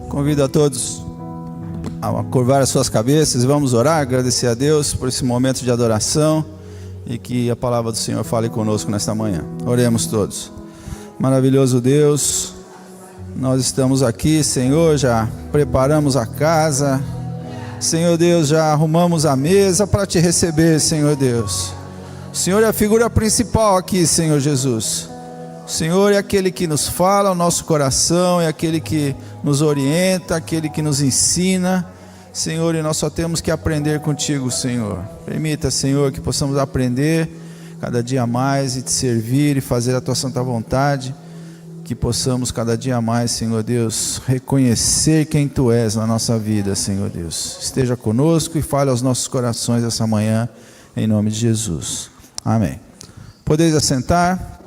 Convido a todos a curvar as suas cabeças e vamos orar, agradecer a Deus por esse momento de adoração e que a palavra do Senhor fale conosco nesta manhã. Oremos todos. Maravilhoso Deus, nós estamos aqui, Senhor, já preparamos a casa, Senhor Deus, já arrumamos a mesa para te receber, Senhor Deus. O Senhor é a figura principal aqui, Senhor Jesus. O Senhor é aquele que nos fala ao nosso coração, é aquele que nos orienta, aquele que nos ensina, Senhor, e nós só temos que aprender contigo, Senhor. Permita, Senhor, que possamos aprender cada dia mais e te servir e fazer a tua santa vontade, que possamos cada dia mais, Senhor Deus, reconhecer quem tu és na nossa vida, Senhor Deus. Esteja conosco e fale aos nossos corações essa manhã, em nome de Jesus. Amém. Podeis assentar.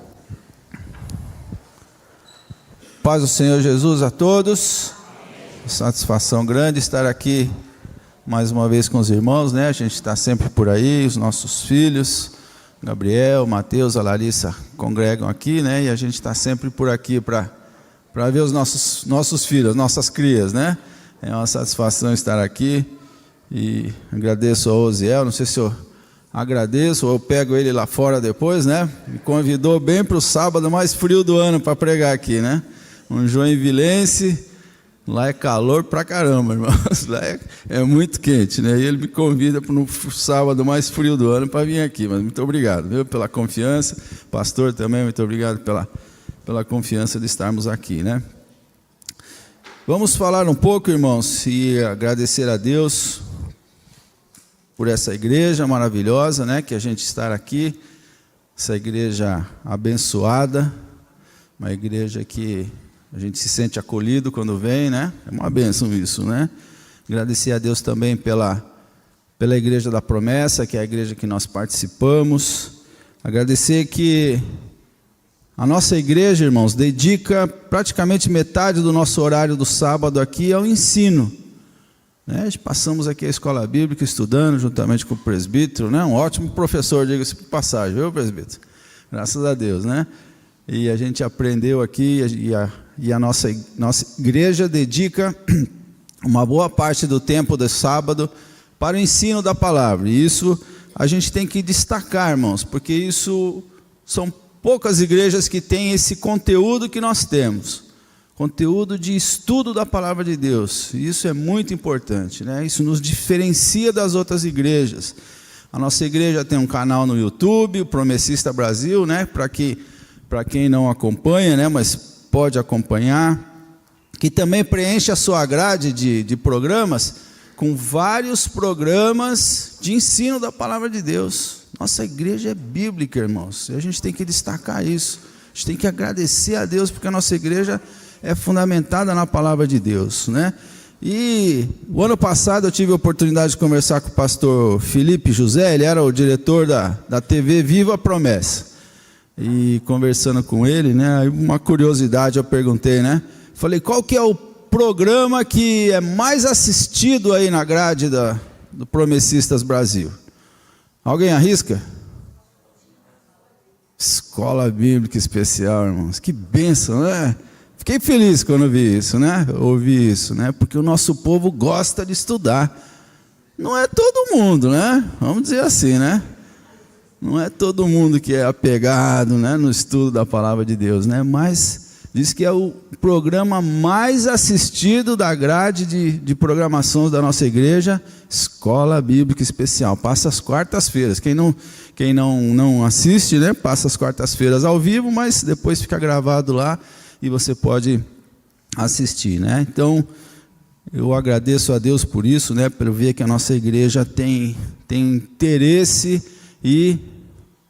Paz do Senhor Jesus a todos. Satisfação grande estar aqui mais uma vez com os irmãos, né? A gente está sempre por aí, os nossos filhos, Gabriel, Mateus, a Larissa congregam aqui, né? E a gente está sempre por aqui para ver os nossos filhos, nossas crias, né? É uma satisfação estar aqui e agradeço ao Osiel, não sei se eu agradeço ou eu pego ele lá fora depois, né? Me convidou bem para o sábado mais frio do ano para pregar aqui, né? Um joinvilense, lá é calor pra caramba, irmãos, lá é muito quente, né? E ele me convida para o sábado mais frio do ano para vir aqui, mas muito obrigado, viu, pela confiança, pastor também, muito obrigado pela confiança de estarmos aqui, né? Vamos falar um pouco, irmãos, e agradecer a Deus por essa igreja maravilhosa, né? Que a gente está aqui, essa igreja abençoada, uma igreja que a gente se sente acolhido quando vem, né? É uma bênção isso, né? Agradecer a Deus também pela Igreja da Promessa, que é a igreja que nós participamos. Agradecer que a nossa igreja, irmãos, dedica praticamente metade do nosso horário do sábado aqui ao ensino, né? Passamos aqui a escola bíblica estudando juntamente com o presbítero, né? Um ótimo professor, diga-se por passagem, viu, presbítero? Graças a Deus, né? E a gente aprendeu aqui, e a nossa igreja dedica uma boa parte do tempo do sábado para o ensino da palavra. E isso a gente tem que destacar, irmãos, porque isso são poucas igrejas que têm esse conteúdo que nós temos. Conteúdo de estudo da palavra de Deus. E isso é muito importante, né? Isso nos diferencia das outras igrejas. A nossa igreja tem um canal no YouTube, o Promessista Brasil, né? Para quem não acompanha, né? Mas pode acompanhar, que também preenche a sua grade de programas, com vários programas de ensino da palavra de Deus. Nossa igreja é bíblica, irmãos, e a gente tem que destacar isso, a gente tem que agradecer a Deus, porque a nossa igreja é fundamentada na palavra de Deus, né? E o ano passado eu tive a oportunidade de conversar com o pastor Felipe José, ele era o diretor da TV Viva a Promessa. E conversando com ele, né, uma curiosidade eu perguntei, né? Falei, qual que é o programa que é mais assistido aí na grade do Promessistas Brasil? Alguém arrisca? Escola Bíblica Especial, irmãos. Que bênção, né? Fiquei feliz quando vi isso, né? Ouvi isso, né? Porque o nosso povo gosta de estudar. Não é todo mundo, né? Vamos dizer assim, né? Não é todo mundo que é apegado, né, no estudo da palavra de Deus, né? Mas diz que é o programa mais assistido da grade de programação da nossa igreja, Escola Bíblica Especial. Passa às quartas-feiras. Quem não assiste, né, passa às quartas-feiras ao vivo, mas depois fica gravado lá e você pode assistir, né? Então, eu agradeço a Deus por isso, né, por ver que a nossa igreja tem interesse e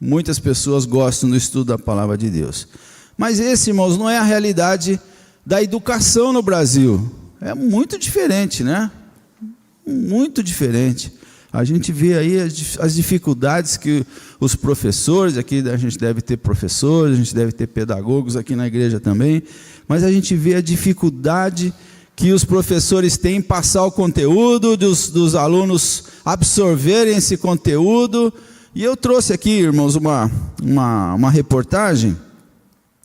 muitas pessoas gostam do estudo da palavra de Deus. Mas esse, irmãos, não é a realidade da educação no Brasil. É muito diferente, né? Muito diferente. A gente vê aí as dificuldades que os professores, aqui a gente deve ter professores, a gente deve ter pedagogos aqui na igreja também, mas a gente vê a dificuldade que os professores têm em passar o conteúdo, dos alunos absorverem esse conteúdo. E eu trouxe aqui, irmãos, uma reportagem,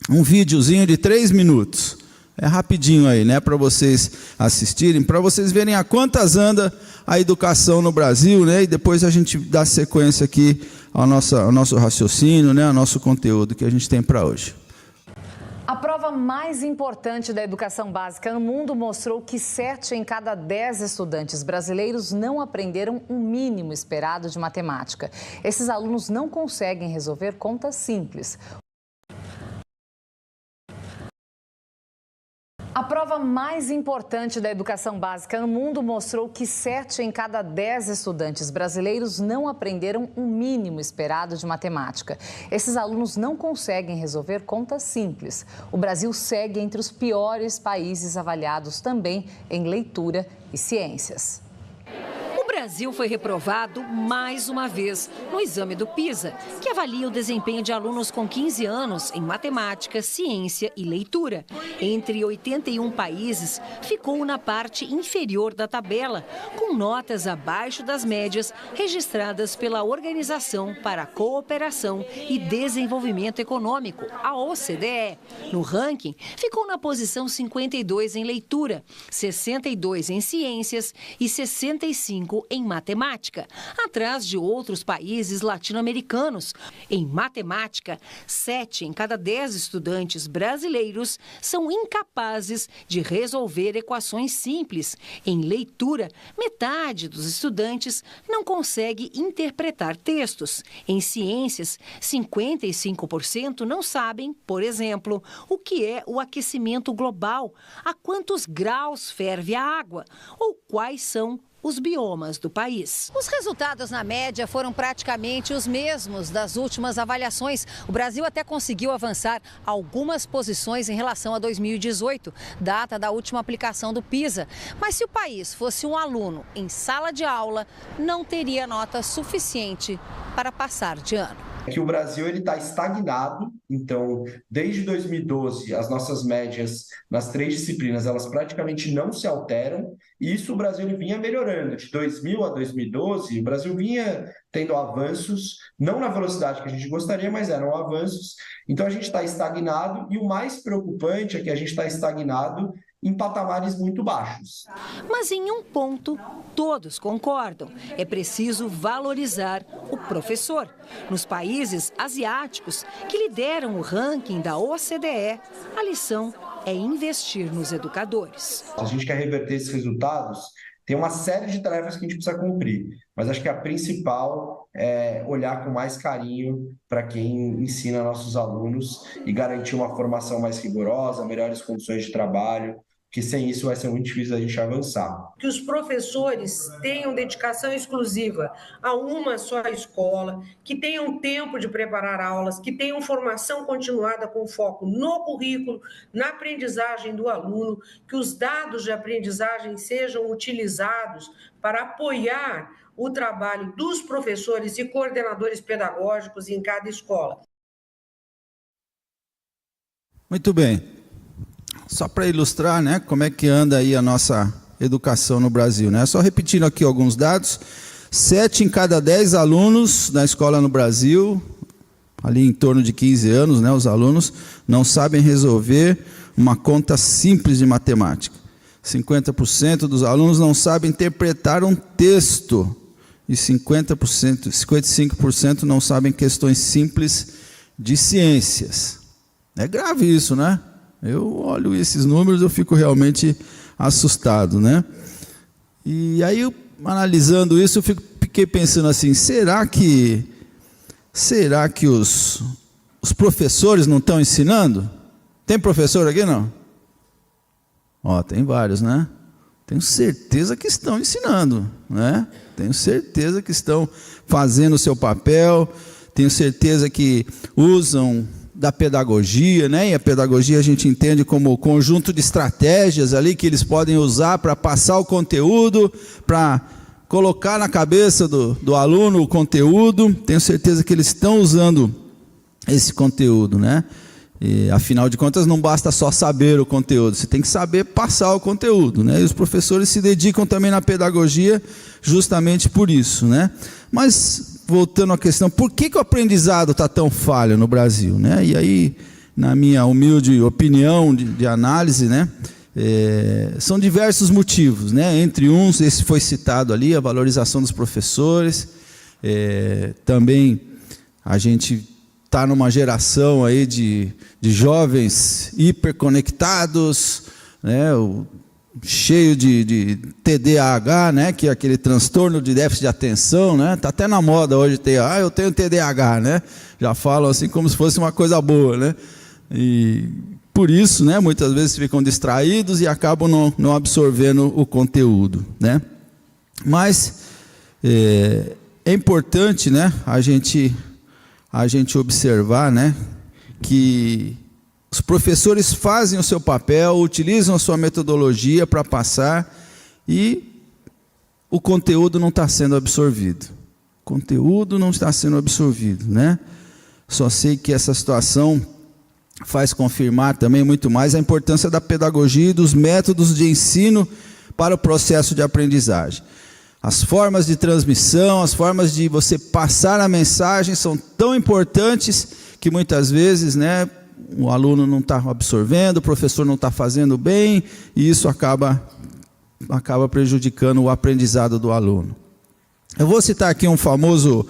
um videozinho de 3 minutos. É rapidinho aí, né, para vocês assistirem, para vocês verem a quantas anda a educação no Brasil, né, e depois a gente dá sequência aqui ao nosso raciocínio, né, ao nosso conteúdo que a gente tem para hoje. A prova mais importante da educação básica no mundo mostrou que 7 em cada 10 estudantes brasileiros não aprenderam o mínimo esperado de matemática. Esses alunos não conseguem resolver contas simples. A prova mais importante da educação básica no mundo mostrou que 7 em cada 10 estudantes brasileiros não aprenderam o mínimo esperado de matemática. Esses alunos não conseguem resolver contas simples. O Brasil segue entre os piores países avaliados também em leitura e ciências. O Brasil foi reprovado mais uma vez no exame do PISA, que avalia o desempenho de alunos com 15 anos em matemática, ciência e leitura. Entre 81 países, ficou na parte inferior da tabela, com notas abaixo das médias registradas pela Organização para a Cooperação e Desenvolvimento Econômico, a OCDE. No ranking, ficou na posição 52 em leitura, 62 em ciências e 65 em matemática, atrás de outros países latino-americanos. Em matemática, 7 em cada 10 estudantes brasileiros são incapazes de resolver equações simples. Em leitura, metade dos estudantes não consegue interpretar textos. Em ciências, 55% não sabem, por exemplo, o que é o aquecimento global, a quantos graus ferve a água ou quais são os biomas do país. Os resultados na média foram praticamente os mesmos das últimas avaliações. O Brasil até conseguiu avançar algumas posições em relação a 2018, data da última aplicação do PISA. Mas se o país fosse um aluno em sala de aula, não teria nota suficiente para passar de ano. Que o Brasil está estagnado, então, desde 2012, as nossas médias nas 3 disciplinas, elas praticamente não se alteram, e isso o Brasil vinha melhorando. De 2000 a 2012, o Brasil vinha tendo avanços, não na velocidade que a gente gostaria, mas eram avanços. Então, a gente está estagnado, e o mais preocupante é que a gente está estagnado em patamares muito baixos. Mas em um ponto, todos concordam. É preciso valorizar o professor. Nos países asiáticos, que lideram o ranking da OCDE, a lição é investir nos educadores. Se a gente quer reverter esses resultados, tem uma série de tarefas que a gente precisa cumprir, mas acho que a principal é olhar com mais carinho para quem ensina nossos alunos e garantir uma formação mais rigorosa, melhores condições de trabalho, que sem isso vai ser muito difícil a gente avançar. Que os professores tenham dedicação exclusiva a uma só escola, que tenham tempo de preparar aulas, que tenham formação continuada com foco no currículo, na aprendizagem do aluno, que os dados de aprendizagem sejam utilizados para apoiar o trabalho dos professores e coordenadores pedagógicos em cada escola. Muito bem. Só para ilustrar, né, como é que anda aí a nossa educação no Brasil, né? Só repetindo aqui alguns dados: 7 em cada 10 alunos na escola no Brasil, ali em torno de 15 anos, né, os alunos não sabem resolver uma conta simples de matemática. 50% dos alunos não sabem interpretar um texto e 55% não sabem questões simples de ciências. É grave isso, né? Eu olho esses números, eu fico realmente assustado, né? E aí, analisando isso, eu fiquei pensando assim: será que os professores não estão ensinando? Tem professor aqui, não? Ó, tem vários, né? Tenho certeza que estão ensinando, né? Tenho certeza que estão fazendo o seu papel, tenho certeza que usam da pedagogia, né? E a pedagogia a gente entende como conjunto de estratégias ali que eles podem usar para passar o conteúdo, para colocar na cabeça do aluno o conteúdo. Tenho certeza que eles estão usando esse conteúdo, né? E, afinal de contas, não basta só saber o conteúdo, você tem que saber passar o conteúdo, né? E os professores se dedicam também na pedagogia justamente por isso, né? Mas, voltando à questão, por que o aprendizado está tão falho no Brasil, né? E aí, na minha humilde opinião de análise, né, são diversos motivos, né? Entre uns, esse foi citado ali, a valorização dos professores. Também a gente está numa geração aí de jovens hiperconectados, né, cheio de TDAH, né, que é aquele transtorno de déficit de atenção, né? Tá até na moda hoje ter, eu tenho TDAH, né? Já falam assim como se fosse uma coisa boa, né? E por isso, né, muitas vezes ficam distraídos e acabam não absorvendo o conteúdo, né? Mas é importante, né, a gente observar, né, que os professores fazem o seu papel, utilizam a sua metodologia para passar e o conteúdo não está sendo absorvido. O conteúdo não está sendo absorvido, né? Só sei que essa situação faz confirmar também muito mais a importância da pedagogia e dos métodos de ensino para o processo de aprendizagem. As formas de transmissão, as formas de você passar a mensagem são tão importantes que muitas vezes, né, o aluno não está absorvendo, o professor não está fazendo bem, e isso acaba prejudicando o aprendizado do aluno. Eu vou citar aqui um famoso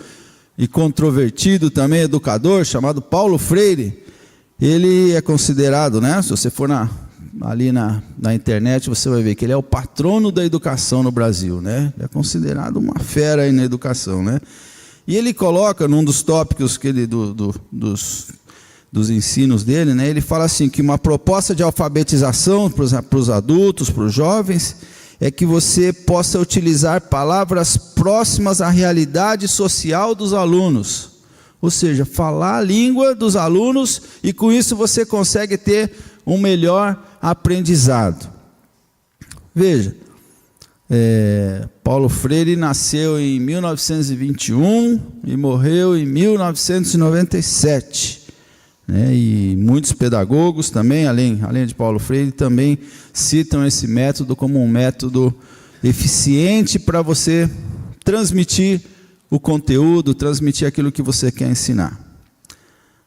e controvertido também educador, chamado Paulo Freire. Ele é considerado, né, se você for ali na internet, você vai ver que ele é o patrono da educação no Brasil, né? Ele é considerado uma fera aí na educação, né? E ele coloca num dos tópicos que ele, dos ensinos dele, né, ele fala assim, que uma proposta de alfabetização para os adultos, para os jovens, é que você possa utilizar palavras próximas à realidade social dos alunos. Ou seja, falar a língua dos alunos, e com isso você consegue ter um melhor aprendizado. Veja, Paulo Freire nasceu em 1921 e morreu em 1997. Né? E muitos pedagogos também, além de Paulo Freire, também citam esse método como um método eficiente para você transmitir o conteúdo, transmitir aquilo que você quer ensinar.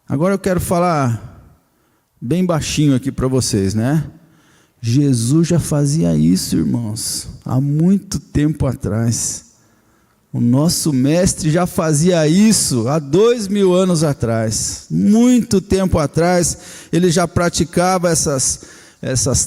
Agora eu quero falar bem baixinho aqui para vocês, né? Jesus já fazia isso, irmãos, há muito tempo atrás. O nosso mestre já fazia isso há 2000 anos atrás. Muito tempo atrás, ele já praticava essas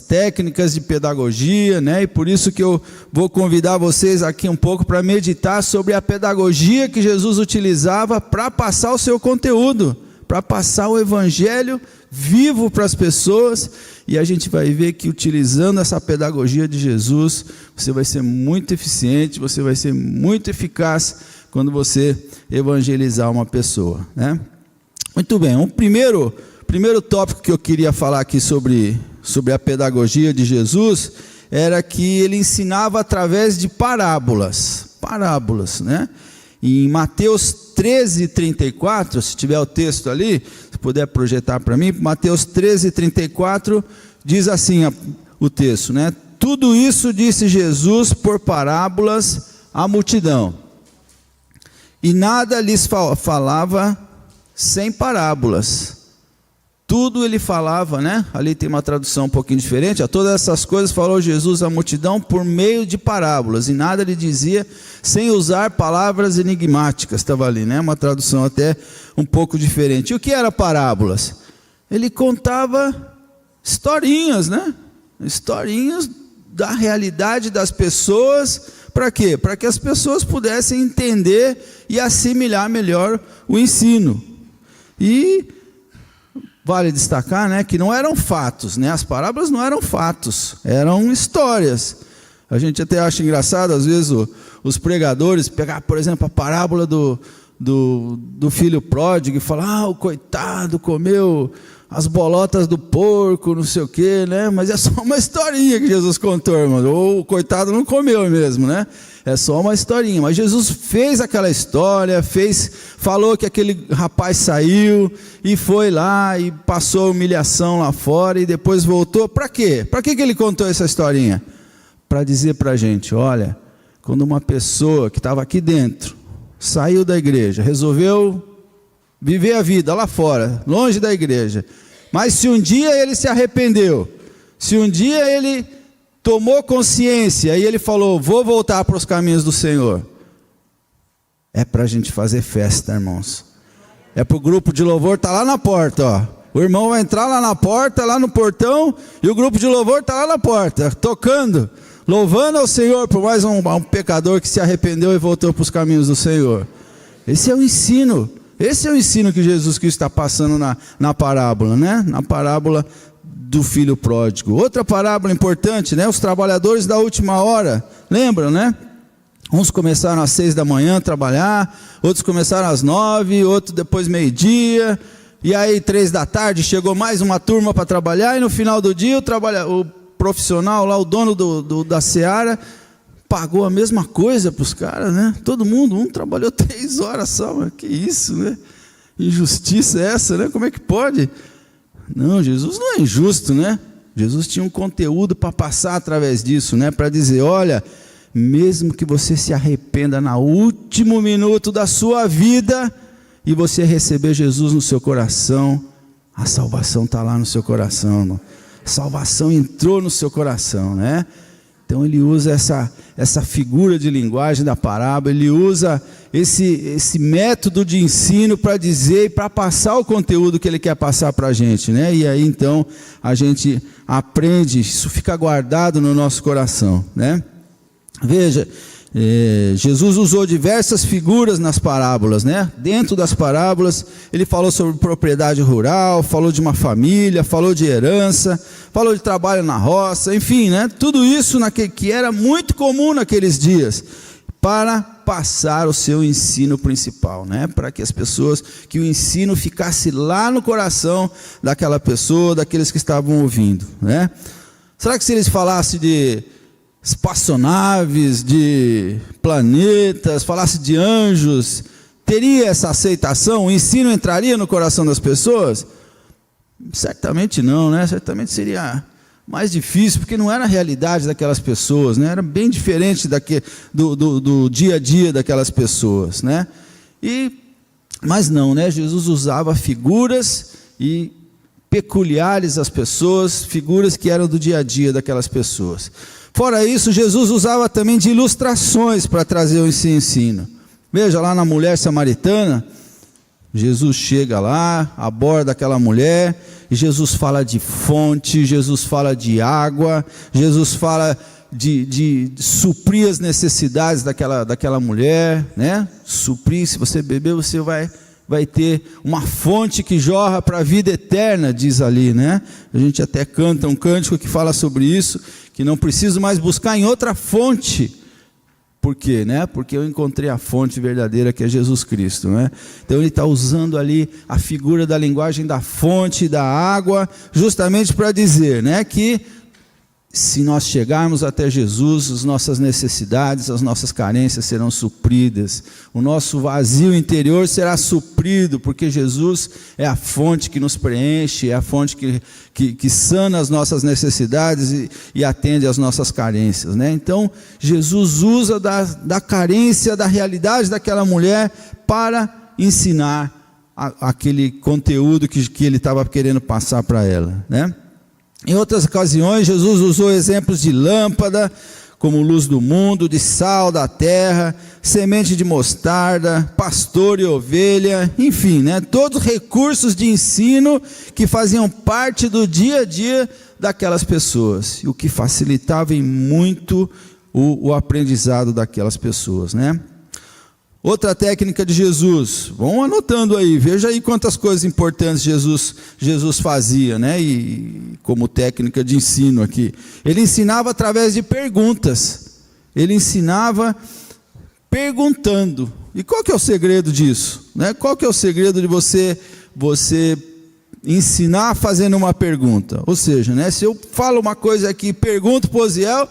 técnicas de pedagogia, né? E por isso que eu vou convidar vocês aqui um pouco para meditar sobre a pedagogia que Jesus utilizava para passar o seu conteúdo, para passar o evangelho vivo para as pessoas. E a gente vai ver que utilizando essa pedagogia de Jesus, você vai ser muito eficiente, você vai ser muito eficaz quando você evangelizar uma pessoa, né? Muito bem, o primeiro tópico que eu queria falar aqui sobre a pedagogia de Jesus era que ele ensinava através de parábolas, né? Em Mateus 13:34, se tiver o texto ali, se puder projetar para mim, Mateus 13:34 diz assim o texto, né? Tudo isso disse Jesus por parábolas à multidão, e nada lhes falava sem parábolas. Tudo ele falava, né? Ali tem uma tradução um pouquinho diferente. A todas essas coisas falou Jesus à multidão por meio de parábolas, e nada lhe dizia sem usar palavras enigmáticas. Estava ali, né? Uma tradução até um pouco diferente. E o que era parábolas? Ele contava historinhas, né? Historinhas da realidade das pessoas. Para quê? Para que as pessoas pudessem entender e assimilar melhor o ensino. E vale destacar, né, que não eram fatos, né? As parábolas não eram fatos, eram histórias. A gente até acha engraçado, às vezes, os pregadores pegar, por exemplo, a parábola do filho pródigo e falar, o coitado comeu as bolotas do porco, não sei o quê, né? Mas é só uma historinha que Jesus contou, irmão. Ou o coitado não comeu mesmo, né? É só uma historinha. Mas Jesus fez aquela história, falou que aquele rapaz saiu e foi lá e passou a humilhação lá fora e depois voltou. Para quê? Para que ele contou essa historinha? Para dizer para a gente, olha, quando uma pessoa que estava aqui dentro saiu da igreja, resolveu viver a vida lá fora, longe da igreja, Mas se um dia ele se arrependeu, se um dia ele tomou consciência e ele falou, vou voltar para os caminhos do Senhor, é para a gente fazer festa, irmãos. É para o grupo de louvor estar lá na porta, ó. O irmão vai entrar lá na porta, lá no portão, e o grupo de louvor está lá na porta, tocando, louvando ao Senhor por mais um pecador que se arrependeu e voltou para os caminhos do Senhor. Esse é o ensino que Jesus Cristo está passando na parábola, né? Na parábola do filho pródigo. Outra parábola importante, né? Os trabalhadores da última hora, lembram, né? Uns começaram às 6 da manhã a trabalhar, outros começaram às 9, outros depois meio-dia, e aí 3 da tarde chegou mais uma turma para trabalhar, e no final do dia o profissional lá, o dono da seara, pagou a mesma coisa para os caras, né? Todo mundo, um trabalhou 3 horas só, mas que isso, né? Injustiça é essa, né? Como é que pode? Não, Jesus não é injusto, né? Jesus tinha um conteúdo para passar através disso, né? Para dizer, olha, mesmo que você se arrependa no último minuto da sua vida e você receber Jesus no seu coração, a salvação está lá no seu coração, irmão. A salvação entrou no seu coração, né? Então ele usa essa figura de linguagem da parábola, ele usa esse método de ensino para dizer e para passar o conteúdo que ele quer passar para a gente, né? E aí então a gente aprende, isso fica guardado no nosso coração, né? Veja, Jesus usou diversas figuras nas parábolas, né? Dentro das parábolas ele falou sobre propriedade rural, falou de uma família, falou de herança, falou de trabalho na roça, enfim, né? Tudo isso que era muito comum naqueles dias, para passar o seu ensino principal, né? Para que as pessoas, que o ensino ficasse lá no coração daquela pessoa, daqueles que estavam ouvindo, né? Será que se eles falassem de espaçonaves, de planetas, falasse de anjos, teria essa aceitação? O ensino entraria no coração das pessoas? Certamente não, né? Certamente seria mais difícil, porque não era a realidade daquelas pessoas, né? Era bem diferente do dia a dia daquelas pessoas, né? Mas não, né? Jesus usava figuras peculiares às pessoas, figuras que eram do dia a dia daquelas pessoas. Fora isso, Jesus usava também de ilustrações para trazer esse ensino. Veja lá na mulher samaritana, Jesus chega lá, aborda aquela mulher, e Jesus fala de fonte, Jesus fala de água, Jesus fala de suprir as necessidades daquela mulher, né? Suprir, se você beber, você vai ter uma fonte que jorra para a vida eterna, diz ali, né? A gente até canta um cântico que fala sobre isso, que não preciso mais buscar em outra fonte. Por quê? Né? Porque eu encontrei a fonte verdadeira, que é Jesus Cristo, né? Então ele está usando ali a figura da linguagem da fonte, da água, justamente para dizer, né, que se nós chegarmos até Jesus, as nossas necessidades, as nossas carências serão supridas, o nosso vazio interior será suprido, porque Jesus é a fonte que nos preenche, é a fonte que sana as nossas necessidades e atende às nossas carências, né? Então Jesus usa da carência, da realidade daquela mulher para ensinar aquele conteúdo que ele estava querendo passar para ela, né? Em outras ocasiões, Jesus usou exemplos de lâmpada, como luz do mundo, de sal da terra, semente de mostarda, pastor e ovelha, enfim, né? Todos recursos de ensino que faziam parte do dia a dia daquelas pessoas, e o que facilitava em muito o aprendizado daquelas pessoas, né? Outra técnica de Jesus, vão anotando aí, veja aí quantas coisas importantes Jesus fazia, né? E como técnica de ensino aqui, ele ensinava através de perguntas, ele ensinava perguntando. E qual que é o segredo disso, né? Qual que é o segredo de você ensinar fazendo uma pergunta? Ou seja, né, se eu falo uma coisa aqui e pergunto para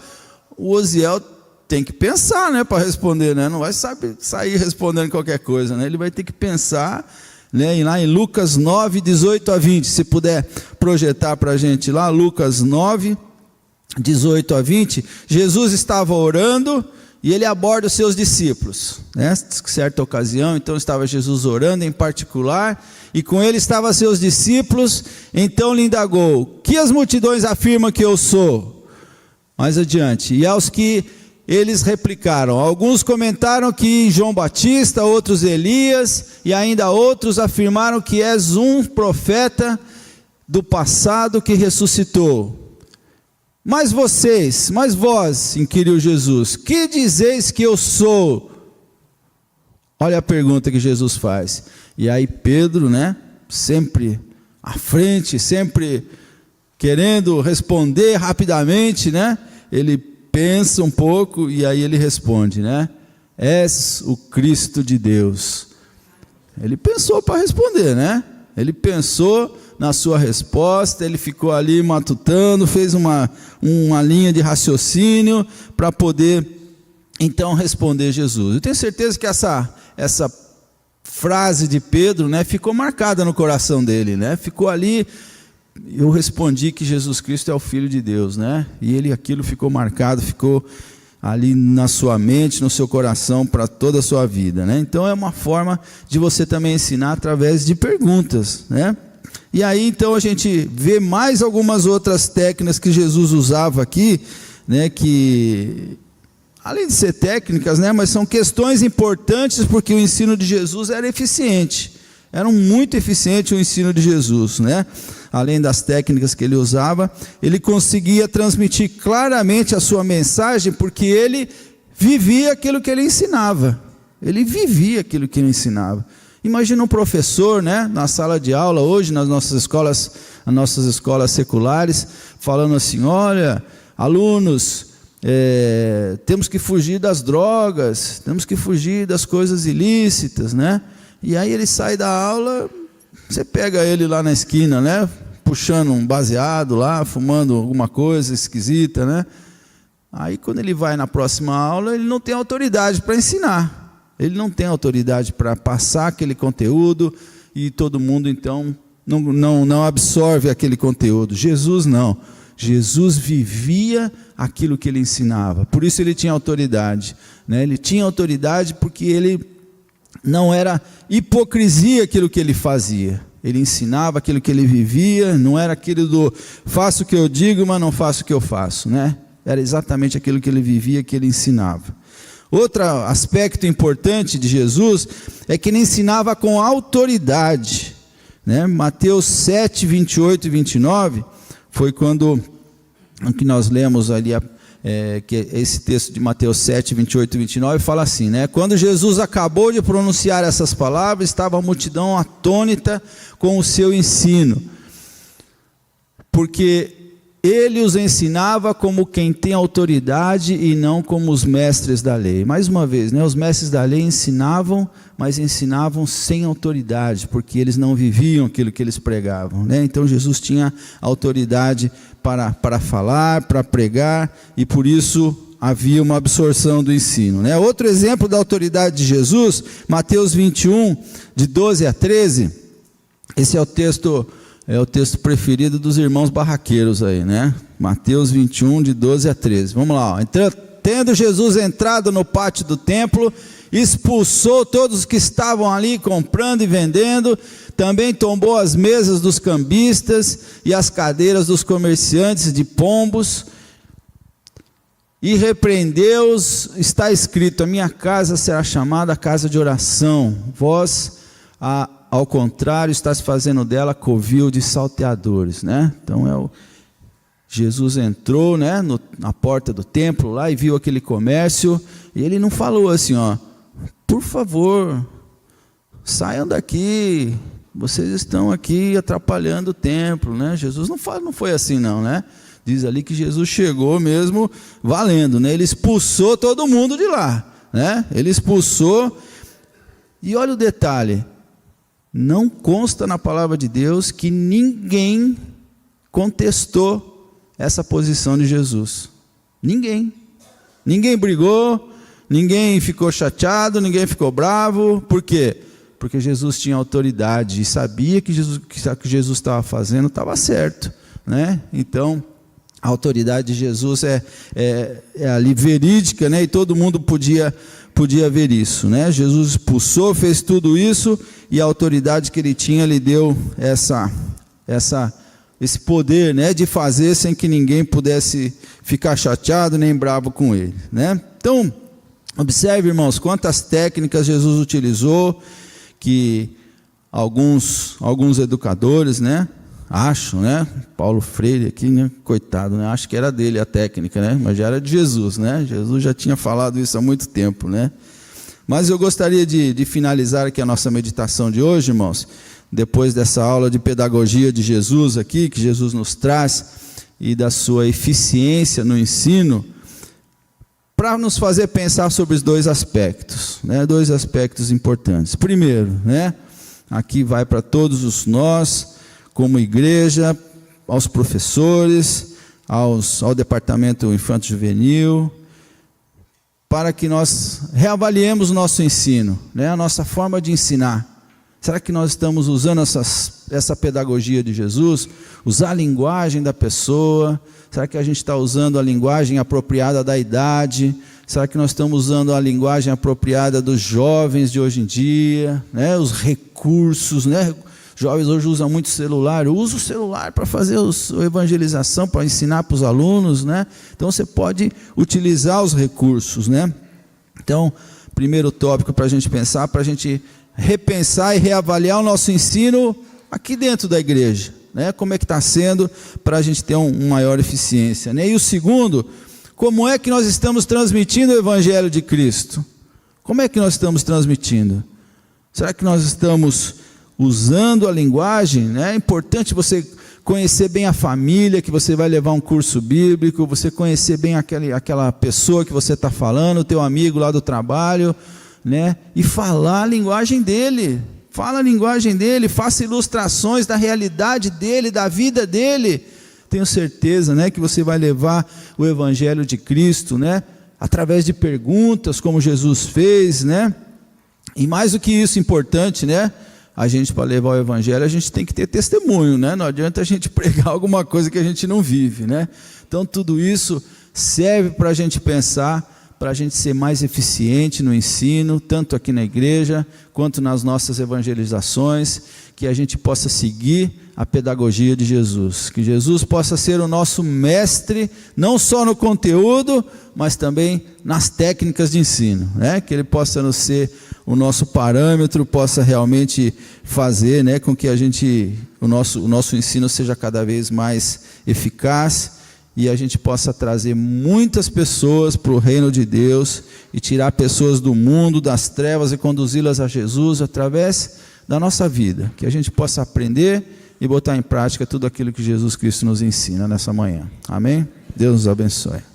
o Osiel tem que pensar, né, para responder, né? Não vai sair respondendo qualquer coisa, né? Ele vai ter que pensar, né? E lá em Lucas 9, 18 a 20, se puder projetar para a gente lá, Lucas 9, 18 a 20, Jesus estava orando, e ele aborda os seus discípulos, né? Certa ocasião, então estava Jesus orando em particular, e com ele estavam seus discípulos. Então lhe indagou: que as multidões afirmam que eu sou? Mais adiante, e aos que eles replicaram, alguns comentaram que João Batista, outros Elias, e ainda outros afirmaram que és um profeta do passado que ressuscitou. Mas vós, inquiriu Jesus, que dizeis que eu sou? Olha a pergunta que Jesus faz. E aí Pedro, né, sempre à frente, sempre querendo responder rapidamente, né, ele pensa um pouco e aí ele responde, né, és o Cristo de Deus. Ele pensou para responder, né, ele pensou na sua resposta, ele ficou ali matutando, fez uma linha de raciocínio para poder então responder Jesus. Eu tenho certeza que essa frase de Pedro, né, ficou marcada no coração dele, né, ficou ali. Eu respondi que Jesus Cristo é o Filho de Deus, né, e aquilo ficou marcado, ficou ali na sua mente, no seu coração, para toda a sua vida, né. Então é uma forma de você também ensinar através de perguntas, né. E aí então a gente vê mais algumas outras técnicas que Jesus usava aqui, né, que além de ser técnicas, né, mas são questões importantes, porque o ensino de Jesus era eficiente, era muito eficiente o ensino de Jesus, né. Além das técnicas que ele usava, ele conseguia transmitir claramente a sua mensagem, porque ele vivia aquilo que ele ensinava. Ele vivia aquilo que ele ensinava. Imagina um professor, né, na sala de aula hoje, nas nossas escolas seculares, falando assim: olha, alunos, temos que fugir das drogas, temos que fugir das coisas ilícitas, né? E aí ele sai da aula, você pega ele lá na esquina, né, puxando um baseado lá, fumando alguma coisa esquisita, né? Aí quando ele vai na próxima aula, ele não tem autoridade para ensinar. Ele não tem autoridade para passar aquele conteúdo, e todo mundo então não absorve aquele conteúdo. Jesus não. Jesus vivia aquilo que ele ensinava. Por isso ele tinha autoridade, né? Ele tinha autoridade porque ele não era hipocrisia aquilo que ele fazia. Ele ensinava aquilo que ele vivia, não era aquilo do faço o que eu digo, mas não faço o que eu faço, né? Era exatamente aquilo que ele vivia, que ele ensinava. Outro aspecto importante de Jesus é que ele ensinava com autoridade, né? Mateus 7, 28 e 29, foi quando que nós lemos ali, que esse texto de Mateus 7, 28 e 29, fala assim, né? Quando Jesus acabou de pronunciar essas palavras, estava a multidão atônita com o seu ensino, porque ele os ensinava como quem tem autoridade e não como os mestres da lei. Mais uma vez, né, os mestres da lei ensinavam, mas ensinavam sem autoridade, porque eles não viviam aquilo que eles pregavam, né? Então Jesus tinha autoridade para falar, para pregar, e por isso havia uma absorção do ensino, né? Outro exemplo da autoridade de Jesus, Mateus 21, de 12 a 13, esse é o texto preferido dos irmãos barraqueiros aí, né? Mateus 21, de 12 a 13. Vamos lá. Tendo Jesus entrado no pátio do templo, expulsou todos os que estavam ali comprando e vendendo, também tombou as mesas dos cambistas e as cadeiras dos comerciantes de pombos, e repreendeu-os. Está escrito: a minha casa será chamada casa de oração, vós ao contrário, está se fazendo dela covil de salteadores, né? Então Jesus entrou, né, na porta do templo lá e viu aquele comércio, e ele não falou assim, ó, por favor, saiam daqui, vocês estão aqui atrapalhando o templo, né? Jesus não foi assim não, né? Diz ali que Jesus chegou mesmo valendo, né? Ele expulsou todo mundo de lá, né? Ele expulsou, e olha o detalhe, não consta na palavra de Deus que ninguém contestou essa posição de Jesus. Ninguém brigou, ninguém ficou chateado, ninguém ficou bravo. Por quê? Porque Jesus tinha autoridade e sabia que Jesus estava fazendo estava certo, né? Então A autoridade de Jesus é ali verídica, né? E todo mundo podia ver isso, né? Jesus expulsou, fez tudo isso, e a autoridade que ele tinha lhe deu esse poder, né, de fazer sem que ninguém pudesse ficar chateado nem bravo com ele, né? Então, observe, irmãos, quantas técnicas Jesus utilizou, que alguns educadores, né, acham, né, Paulo Freire aqui, né, coitado, né, acho que era dele a técnica, né, mas já era de Jesus, né? Jesus já tinha falado isso há muito tempo, né? Mas eu gostaria de finalizar aqui a nossa meditação de hoje, irmãos, depois dessa aula de pedagogia de Jesus aqui, que Jesus nos traz, e da sua eficiência no ensino, para nos fazer pensar sobre os dois aspectos, né? Dois aspectos importantes. Primeiro, né? Aqui vai para todos nós, como igreja, aos professores, ao departamento infanto-juvenil, para que nós reavaliemos o nosso ensino, né? A nossa forma de ensinar. Será que nós estamos usando essa pedagogia de Jesus? Usar a linguagem da pessoa? Será que a gente está usando a linguagem apropriada da idade? Será que nós estamos usando a linguagem apropriada dos jovens de hoje em dia? Né? Os recursos, né? Jovens hoje usam muito celular. Eu uso o celular para fazer a evangelização, para ensinar para os alunos, né? Então você pode utilizar os recursos, né? Então, primeiro tópico para a gente pensar, para a gente repensar e reavaliar o nosso ensino aqui dentro da igreja, né? Como é que está sendo, para a gente ter uma maior eficiência, né? E o segundo, como é que nós estamos transmitindo o Evangelho de Cristo? Como é que nós estamos transmitindo? Será que nós estamos usando a linguagem, né? É importante você conhecer bem a família que você vai levar um curso bíblico, você conhecer bem aquela pessoa que você está falando, o teu amigo lá do trabalho, né? E falar a linguagem dele, faça ilustrações da realidade dele, da vida dele. Tenho certeza, né, que você vai levar o Evangelho de Cristo, né, através de perguntas, como Jesus fez, né? E mais do que isso, importante, né? A gente, para levar o Evangelho, a gente tem que ter testemunho, né? Não adianta a gente pregar alguma coisa que a gente não vive, né? Então tudo isso serve para a gente pensar, para a gente ser mais eficiente no ensino, tanto aqui na igreja, quanto nas nossas evangelizações, que a gente possa seguir a pedagogia de Jesus, que Jesus possa ser o nosso mestre, não só no conteúdo, mas também nas técnicas de ensino, né? Que Ele possa nos ser o nosso parâmetro, possa realmente fazer, né, com que o nosso ensino seja cada vez mais eficaz, e a gente possa trazer muitas pessoas para o reino de Deus e tirar pessoas do mundo, das trevas, e conduzi-las a Jesus através da nossa vida, que a gente possa aprender e botar em prática tudo aquilo que Jesus Cristo nos ensina nessa manhã. Amém? Deus nos abençoe.